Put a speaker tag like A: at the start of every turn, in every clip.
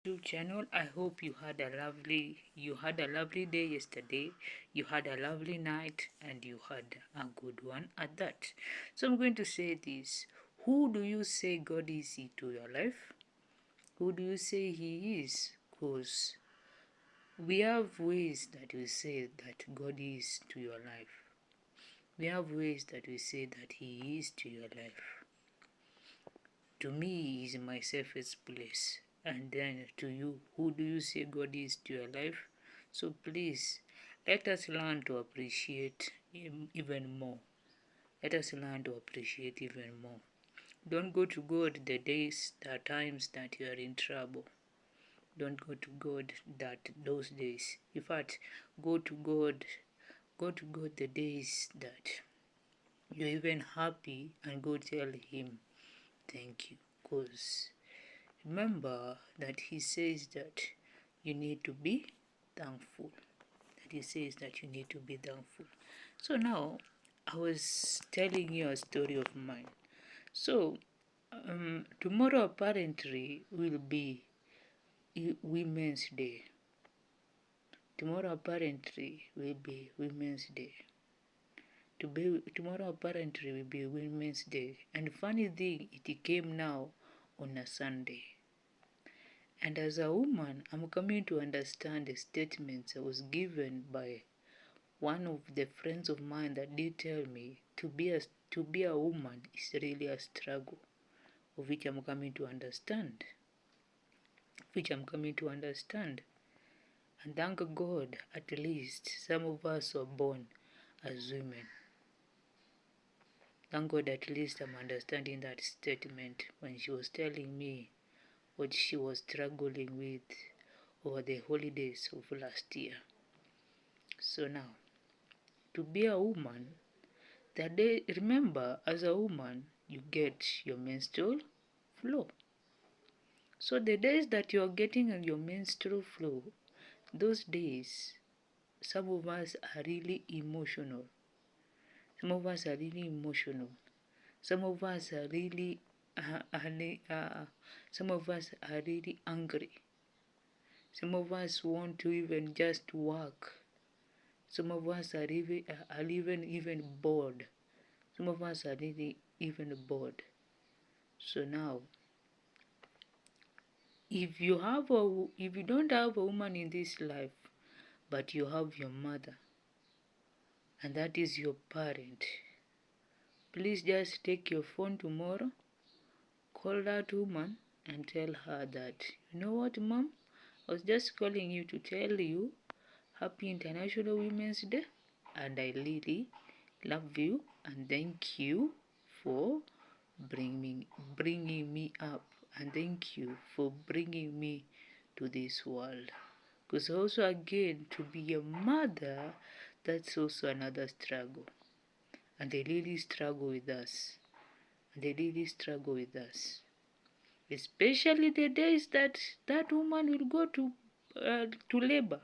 A: YouTube channel. I hope you had a lovely day yesterday, you had a lovely night, and you had a good one at that. So I'm going to say this. Who do you say God is to your life? Who do you say He is? Because we have ways that we say that God is to your life. We have ways that we say that He is to your life. To me, He is my safest place. And then to you, who do you say God is to your life? So please, let us learn to appreciate Him even more. Let us learn to appreciate even more. Don't go to God the times that you are in trouble. Don't go to God those days. In fact, go to God the days that you're even happy, and go tell Him thank you. Because remember that He says that you need to be thankful. He says that you need to be thankful. So now, I was telling you a story of mine. So, tomorrow apparently will be Women's Day. Tomorrow apparently will be Women's Day. Tomorrow apparently will be Women's Day. And funny thing, it came now on a Sunday. And as a woman, I'm coming to understand the statements I was given by one of the friends of mine that did tell me to be a woman is really a struggle, of which I'm coming to understand. And thank God, at least some of us were born as women. Thank God, at least I'm understanding that statement when she was telling me what she was struggling with over the holidays of last year. So now, to be a woman, remember, as a woman, you get your menstrual flow. So the days that you are getting your menstrual flow, those days, some of us are really emotional. Some of us are really angry. Some of us want to even just work. Some of us are even bored. Some of us are really even bored. So now, if you don't have a woman in this life, but you have your mother, and that is your parent, please just take your phone tomorrow, call that woman, and tell her that, you know what, Mom, I was just calling you to tell you Happy International Women's Day, and I really love you, and thank you for bringing me up, and thank you for bringing me to this world. Because also, again, to be a mother, that's also another struggle. And they really struggle with us. Especially the days that that woman will go to labor.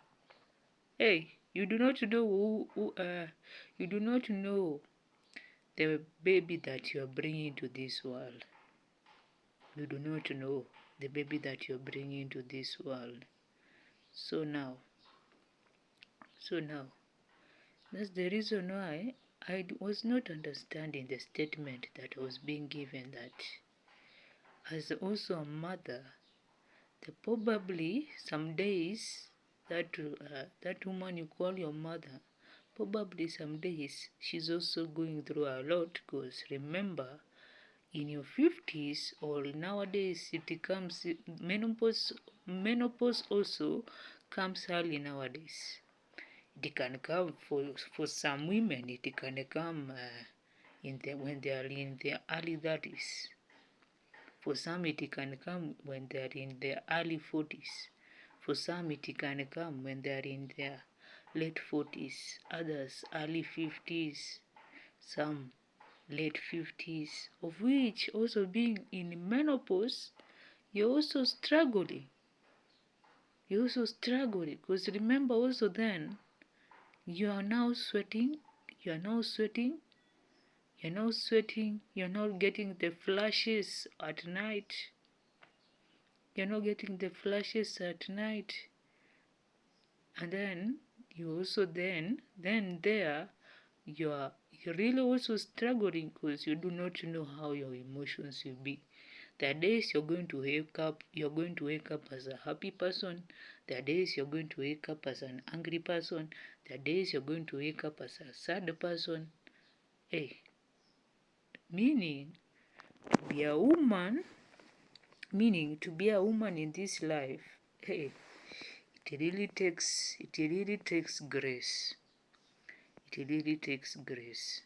A: Hey, you do not know you do not know the baby that you are bringing to this world. You do not know the baby that you are bringing to this world. So now, that's the reason why I was not understanding the statement that was being given, that as also a mother, that probably some days that woman you call your mother, probably some days she's also going through a lot. Because remember, in your 50s, or nowadays it comes menopause also comes early nowadays. It can come for some women, it can come when they are in their early 30s. For some it can come when they are in their early 40s. For some it can come when they are in their late 40s, others early 50s, some late 50s, of which also being in menopause, you're also struggling. Because remember also then, you are now sweating, you're not getting the flashes at night. You're not getting the flashes at night. And then you also you're really also struggling because you do not know how your emotions will be. There are days you're going to wake up as a happy person. There are days you're going to wake up as an angry person. There are days you're going to wake up as a sad person. Hey, meaning to be a woman, in this life, hey, it really takes grace. It really takes grace.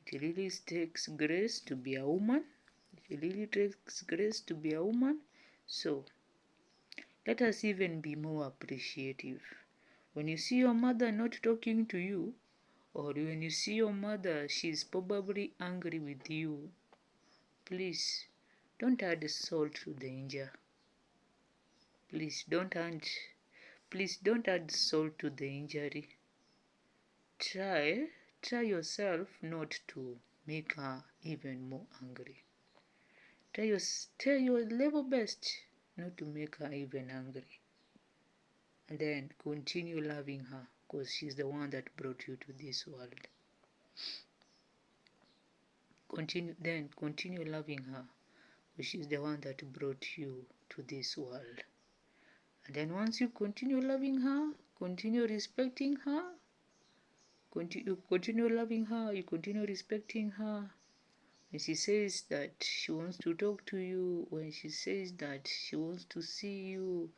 A: It really takes grace to be a woman. It really takes grace to be a woman. So let us even be more appreciative. When you see your mother not talking to you, or when you see your mother, she's probably angry with you, please don't add salt to the injury. Please don't add salt to the injury. Try yourself not to make her even more angry. Try your level best not to make her even angry. And then continue loving her because she's the one that brought you to this world. Continue loving her because she's the one that brought you to this world. And then once you continue loving her, continue respecting her, continue loving her, you continue respecting her. When she says that she wants to talk to you, when she says that she wants to see you,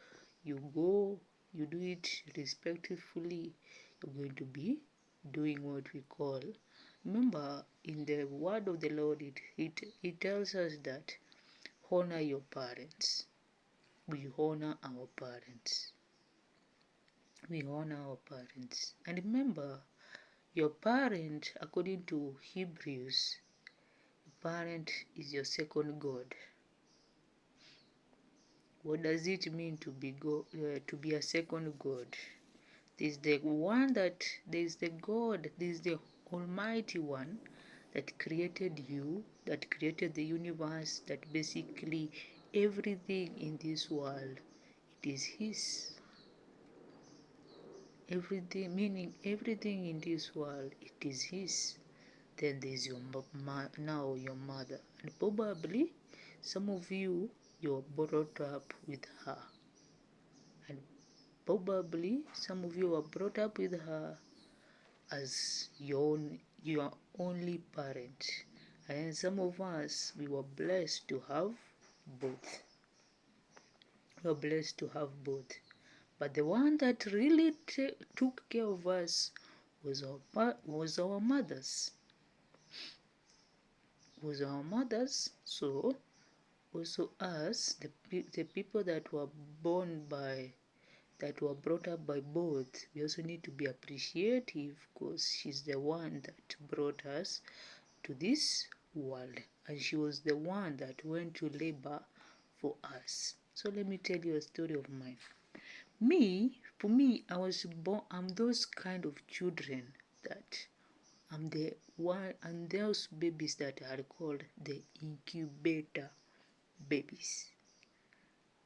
A: you go, you do it respectfully. You're going to be doing what we call. Remember, in the word of the Lord, it tells us that honor your parents. We honor our parents. We honor our parents. And remember, your parent, according to Hebrews, parent is your second God. What does it mean to be a second God? There's the God, there's the Almighty One that created you, that created the universe, that basically everything in this world, it is His. Everything, meaning everything in this world, it is His. Then there's your mother, and probably some of you, you're brought up with her, and probably some of you were brought up with her as your only parent, and some of us, we were blessed to have both. But the one that really took care of us was our mothers. So also us, the people that were brought up by both, we also need to be appreciative because she's the one that brought us to this world, and she was the one that went to labor for us. So let me tell you a story of mine. For me, I was born, I'm those kind of children that I'm the one, and those babies that are called the incubator babies.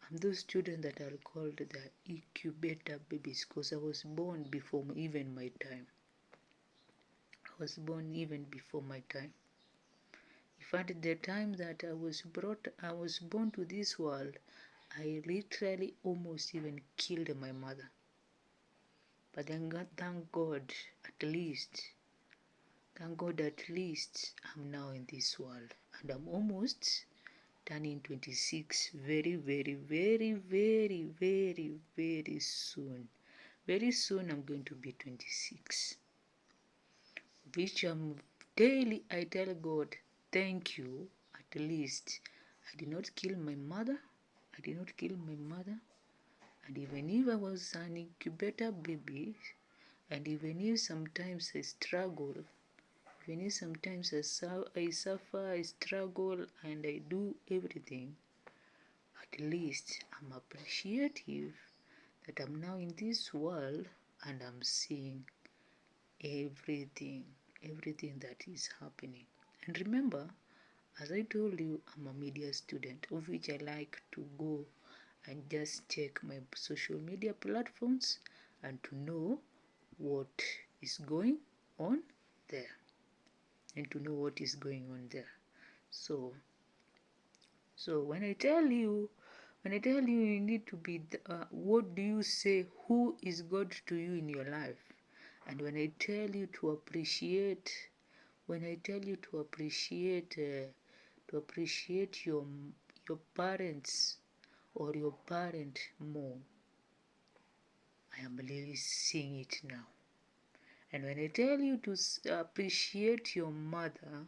A: I'm those children that are called the incubator babies because I was born before even my time. In fact, the time that I was born to this world, I literally almost even killed my mother. But then thank God, at least I'm now in this world, and I'm almost turning 26 very, very, very, very, very, very soon. Very soon I'm going to be 26. Which daily I tell God, thank you, at least I did not kill my mother. And even if I was an incubator baby, and even if sometimes I struggle, even if sometimes I suffer, I struggle, and I do everything, at least I'm appreciative that I'm now in this world and I'm seeing everything that is happening. And remember, As I told you, I'm a media student, of which I like to go and just check my social media platforms and to know what is going on there. And to know what is going on there. So when I tell you, you need to be, what do you say, who is God to you in your life? And when I tell you to appreciate, your parents or your parent more, I am really seeing it now. And when I tell you to appreciate your mother,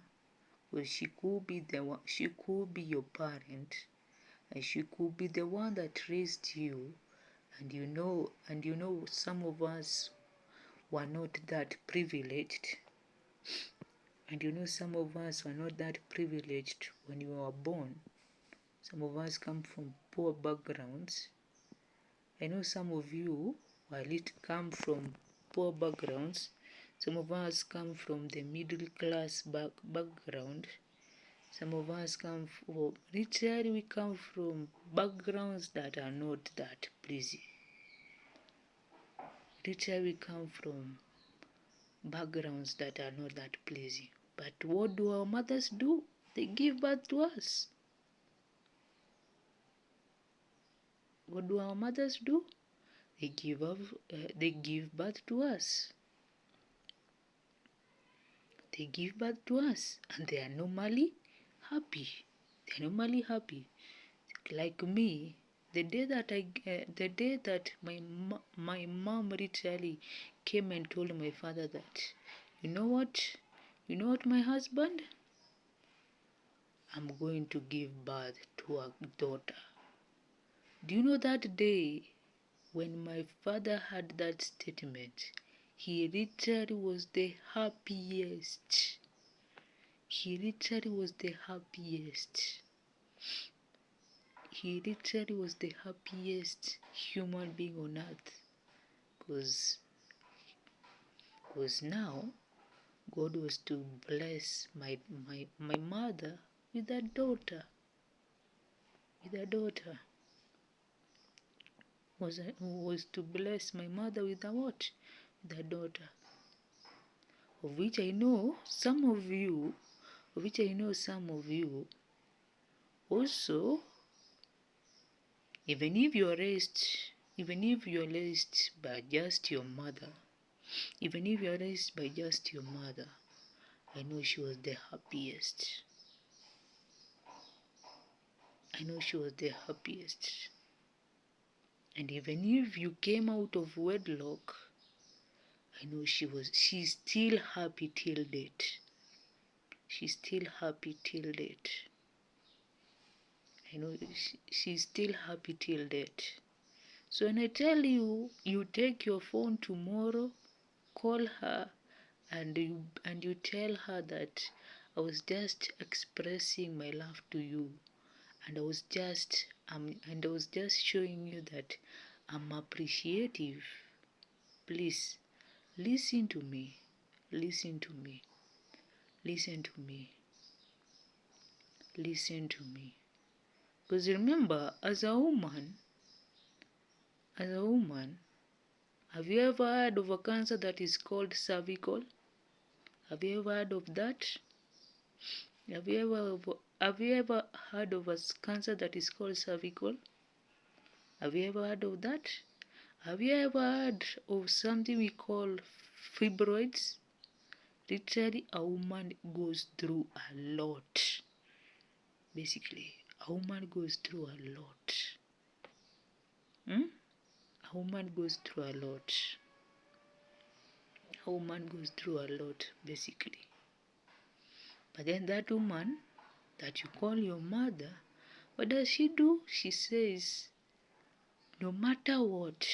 A: well, she could be the one, she could be your parent, and she could be the one that raised you. And you know, some of us were not that privileged. And you know, some of us were not that privileged when you were born. Some of us come from poor backgrounds. I know some of you, while it come from poor backgrounds, some of us come from the middle class background. Some of us come from, literally we come from backgrounds that are not that pleasing. Literally we come from backgrounds that are not that pleasing. But what do our mothers do? They give birth to us. What do our mothers do? They give birth to us. They give birth to us, and they are normally happy. They are normally happy. Like me, the day that my mom literally came and told my father that, you know what, my husband, I'm going to give birth to a daughter. Do you know that day when my father had that statement, he literally was the happiest. He literally was the happiest. He literally was the happiest human being on earth. Because now God was to bless my mother with a daughter. Was to bless my mother with a what? With a daughter. Of which I know some of you also, even if you're raised by just your mother, I know she was the happiest. And even if you came out of wedlock, I know she's still happy till date. I know she's still happy till date. So when I tell you, you take your phone tomorrow, call her, and you tell her that I was just expressing my love to you, and I was just showing you that I'm appreciative. Please listen to me. Because remember, as a woman, have you ever heard of a cancer that is called cervical? Have you ever heard of that? Have you ever heard of a cancer that is called cervical? Have you ever heard of that? Have you ever heard of something we call fibroids? Literally, a woman goes through a lot. Basically, a woman goes through a lot. A woman goes through a lot, basically. But then that woman that you call your mother, what does she do? She says, no matter what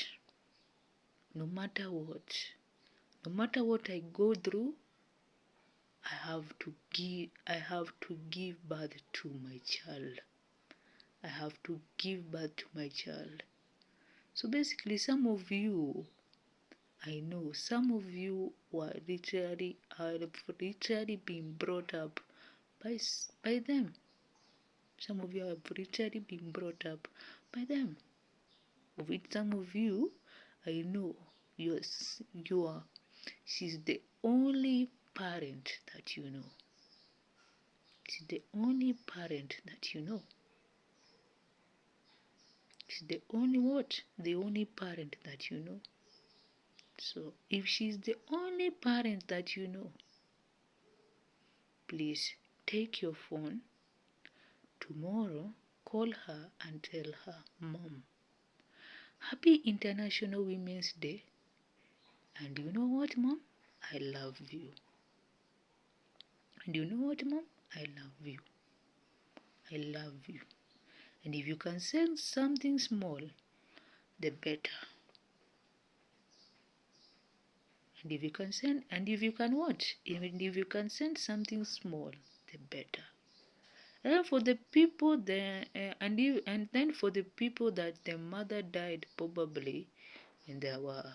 A: I go through, I have to give birth to my child. So basically, some of you, I know some of you have literally been brought up by them. Some of you have literally been brought up by them. With some of you, I know she's the only parent that you know. She's the only parent that you know. She's the only what? The only parent that you know. So if she's the only parent that you know, please take your phone tomorrow, call her and tell her, Mom, Happy International Women's Day. And you know what, Mom? I love you. And you know what, Mom? I love you. I love you. And if you can send something small, the better. And if you can send, and if you can watch, even if you can send something small, the better. And for the people there, and then for the people that their mother died probably when they were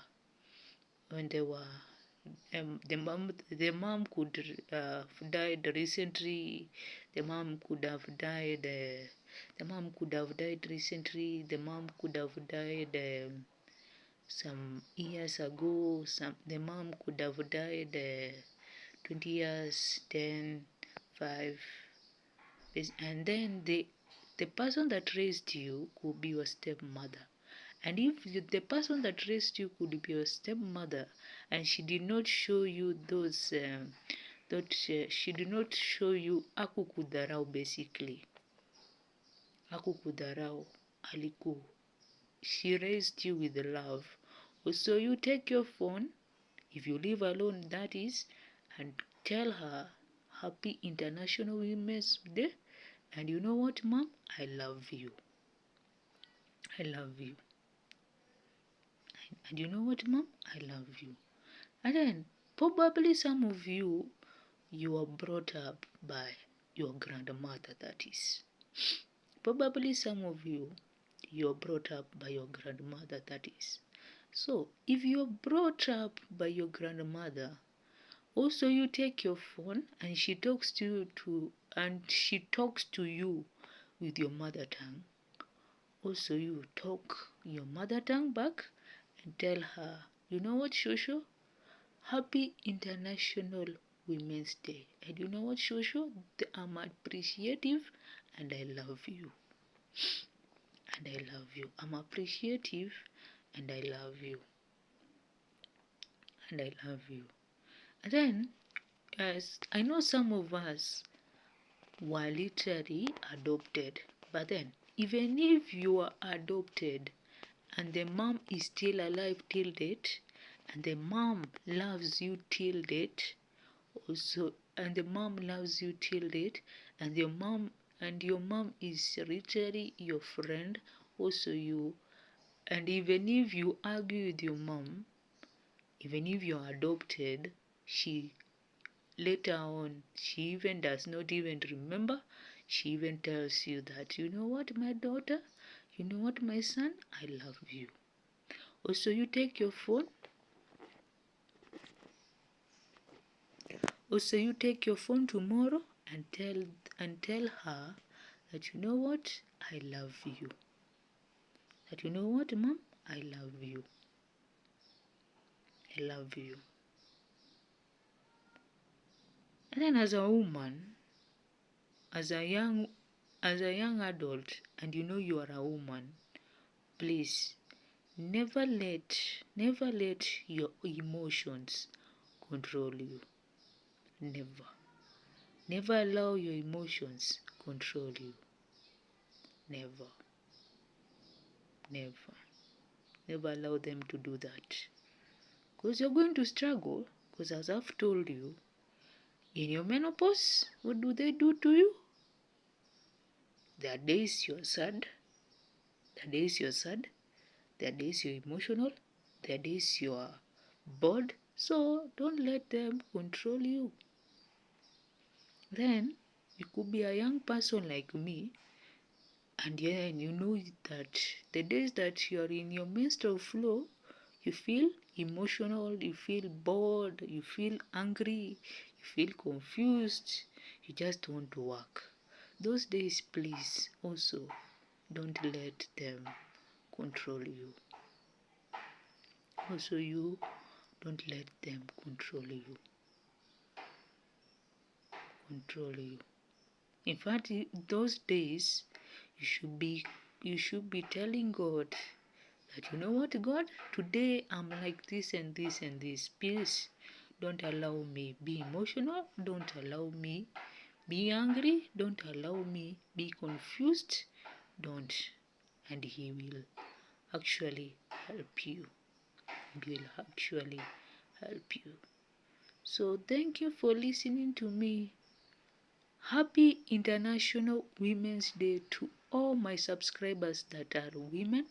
A: the mom could have died recently. The mom could have died. The mom could have died recently. The mom could have died some years ago. The mom could have died 20 years, 10, 5. And then the person that raised you could be your stepmother. And if the person that raised you could be your stepmother, and she did not show you she did not show you akukudarau, basically. Akukudarau, aliku. She raised you with love. So you take your phone, if you live alone, that is, and tell her Happy International Women's Day. And you know what, Mom? I love you. I love you. And you know what, Mom? I love you. And then probably some of you were brought up by your grandmother, that is. Probably some of you were brought up by your grandmother, that is. So if you're brought up by your grandmother, also you take your phone and she talks to you with your mother tongue. Also you talk your mother tongue back and tell her, you know what, Shosho? Happy International Women's Day. And you know what, Shosho? I'm appreciative and I love you. And I love you. I'm appreciative and I love you. And I love you. And then, as I know some of us were literally adopted, but then, even if you are adopted and the mom is still alive till date, and the mom loves you till date, also, and the mom loves you till date, and your mom is literally your friend, also you, and even if you argue with your mom, even if you're adopted, she later on, she even does not even remember. She even tells you that, you know what, my daughter, you know what, my son, I love you. Also, you take your phone. Also, you take your phone tomorrow and tell her that, you know what, I love you. That, you know what, Mom, I love you. I love you. And then as a woman, as a young adult, and you know you are a woman, please never let your emotions control you. Never allow your emotions control you. Never allow them to do that, because you're going to struggle. Because as I've told you, in your menopause, what do they do to you? There are days you're sad, there are days you're emotional, there are days you're bored. So don't let them control you. Then you could be a young person like me, and you know that the days that you are in your menstrual flow, you feel emotional, you feel bored, you feel angry, you feel confused, you just want to work. Those days, please, also, don't let them control you. Also, you don't let them control you. In fact, those days, you should be telling God that, you know what, God, today I'm like this and this and this. Please don't allow me be emotional. Don't allow me be angry. Don't allow me be confused. Don't. And He will actually help you. He will actually help you. So thank you for listening to me. Happy International Women's Day to all my subscribers that are women.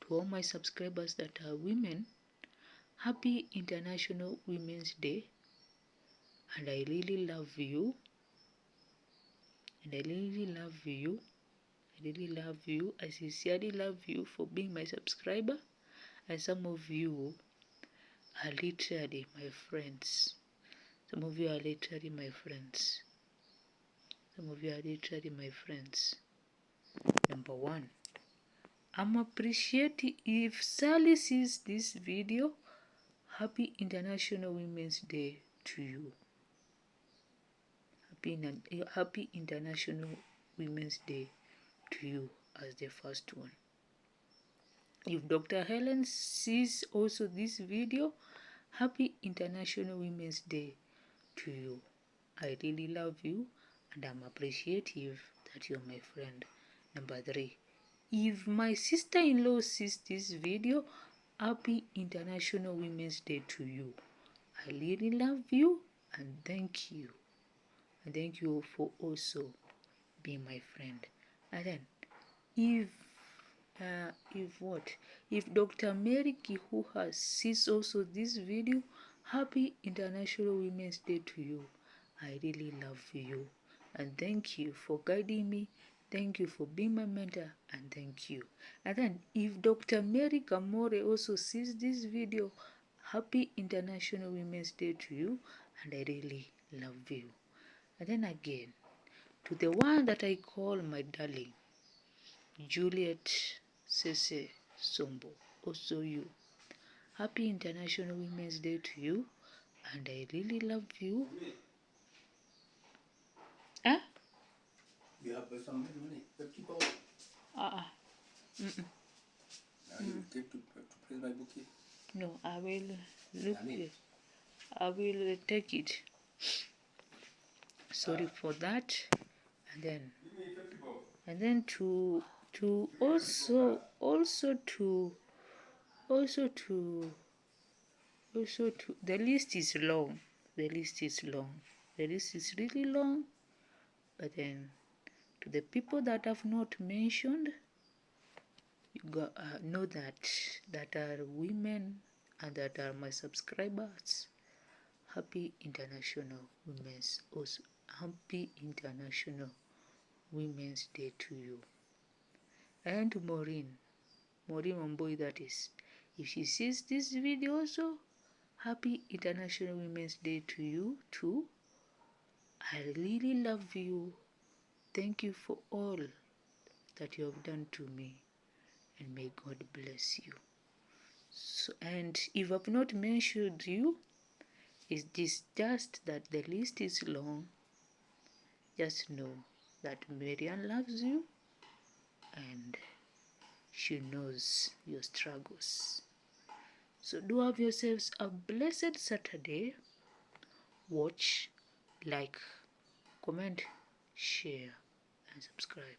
A: To all my subscribers that are women, Happy International Women's Day. And I really love you. And I really love you. I really love you. I sincerely love you for being my subscriber. And some of you are literally my friends. Some of you are literally my friends. Some of you are literally my friends. Number one, I'm appreciating if Sally sees this video. Happy International Women's Day to you. Happy International Women's Day to you as the first one. If Dr. Helen sees also this video, Happy International Women's Day to you. I really love you and I'm appreciative that you're my friend. Number three, if my sister-in-law sees this video, Happy International Women's Day to you. I really love you and thank you. And thank you for also being my friend. And then, if Dr. Mary Kihuha sees also this video, Happy International Women's Day to you. I really love you and thank you for guiding me. Thank you for being my mentor and thank you. And then if Dr. Mary Kamore also sees this video, Happy International Women's Day to you and I really love you. And then again, to the one that I call my darling, Juliet Sese Sombo, also you. Happy International Women's Day to you and I really love you. Huh?
B: You have some money, 50 pounds. You take to place my bouquet.
A: No, I will look it. I will take it. Sorry for that. And then to the list is long. The list is really long. But then to the people that have not mentioned, you know that are women and that are my subscribers. Happy International Women's Day to you. And to Maureen Omboy, that is. If she sees this video also, Happy International Women's Day to you too. I really love you. Thank you for all that you have done to me. And may God bless you. So, and if I've not mentioned you, is this just that the list is long? Just know that Marian loves you and she knows your struggles. So do have yourselves a blessed Saturday. Watch, like, comment, share, and subscribe.